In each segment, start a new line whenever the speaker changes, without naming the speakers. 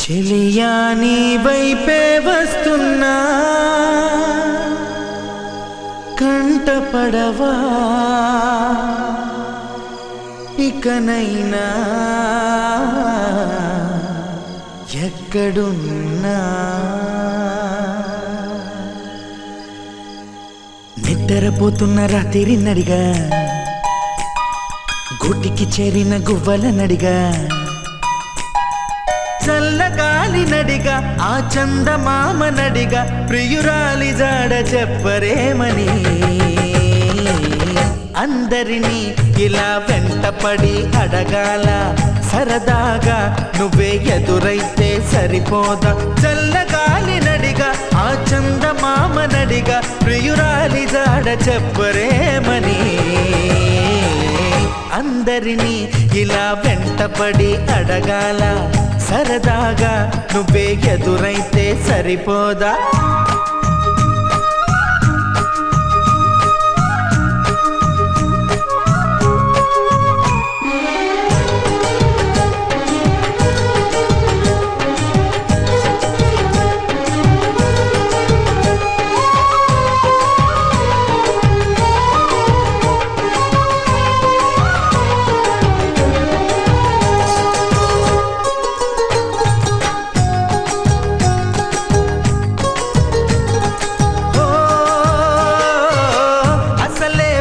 చెలియా నీ వైపే వస్తున్నా కంటపడవా ఇకనైనా ఎక్కడున్నా నిద్రపోతున్న రాత్రి నడిగా గూటికి చేరిన గువ్వల నడిగా చల్లగాలి నడిగా ఆ చందమామ నడిగా ప్రియురాలి జాడ చెప్పరేమని అందరినీ ఇలా వెంటపడి అడగాల సరదాగా నువ్వే ఎదురైతే సరిపోదా చల్లగాలి నడిగా ఆ చందమామ నడిగా ప్రియురాలి జాడ చెప్పరేమని అందరినీ ఇలా వెంటపడి అడగాల సరదాగా నువ్వే ఎదురైతే సరిపోదా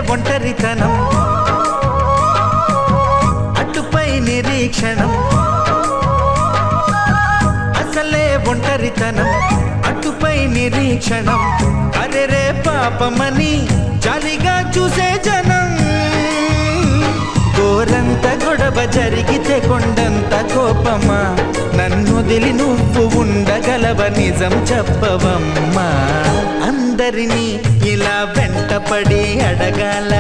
ఒంటరితనం అటుపై నిరీక్షణం అసలే ఒంటరితనం అటుపై నిరీక్షణం అరెరే పాపమని జాలిగా చూసే జనం గోరంత గొడవ జరిగితే కొండంత కోపమా నన్నొదిలి నువ్వు ఉండగలవ నిజం చెప్పవమ్మా అందరినీ ఇలా వెంటపడి అడగాల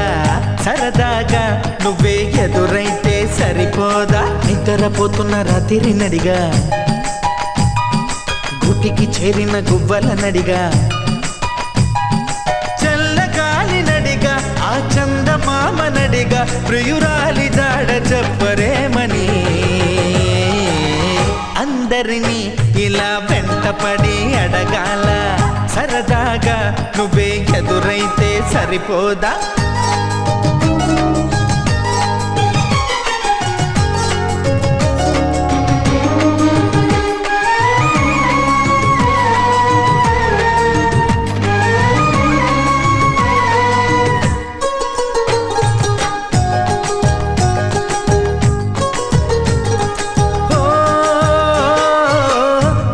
సరదాగా నువ్వే ఎదురైతే సరిపోదా నిద్రపోతున్న రాత్రి నడిగా గుటికి చేరిన గువ్వల నడిగా చల్లగాలి నడిగా ఆ చందమామ నడిగా ప్రియురాలి జాడ చెప్పరేమని అందరినీ ఇలా వెంటపడి అడగాల సరదాగా నువ్వే ఎదురైతే సరిపోదా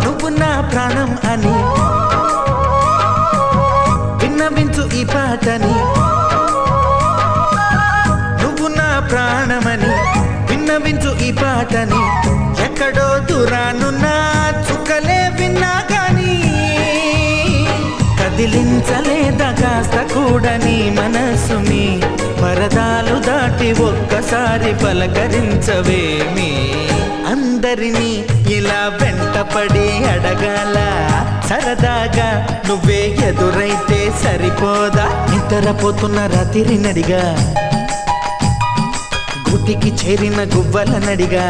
నువ్వు నా ప్రాణం అని విన్నవించు ఈ పాటని నువ్వు నా ప్రాణమని విన్నవించు ఈ పాటని ఎక్కడో దూరానున్నా చుక్కలే విన్నా కానీ కదిలించలేదా కాస్త కూడా నీ మనసుని పరదాలు దాటి ఒక్కసారి పలకరించవేమి అందరినీ ఇలా వెంటపడి అడగాల సరదాగా నువ్వే ఎదురైతే సరిపోదా నిద్రపోతున్న రాత్రి నడిగా గుటికి చేరిన గువ్వల నడిగా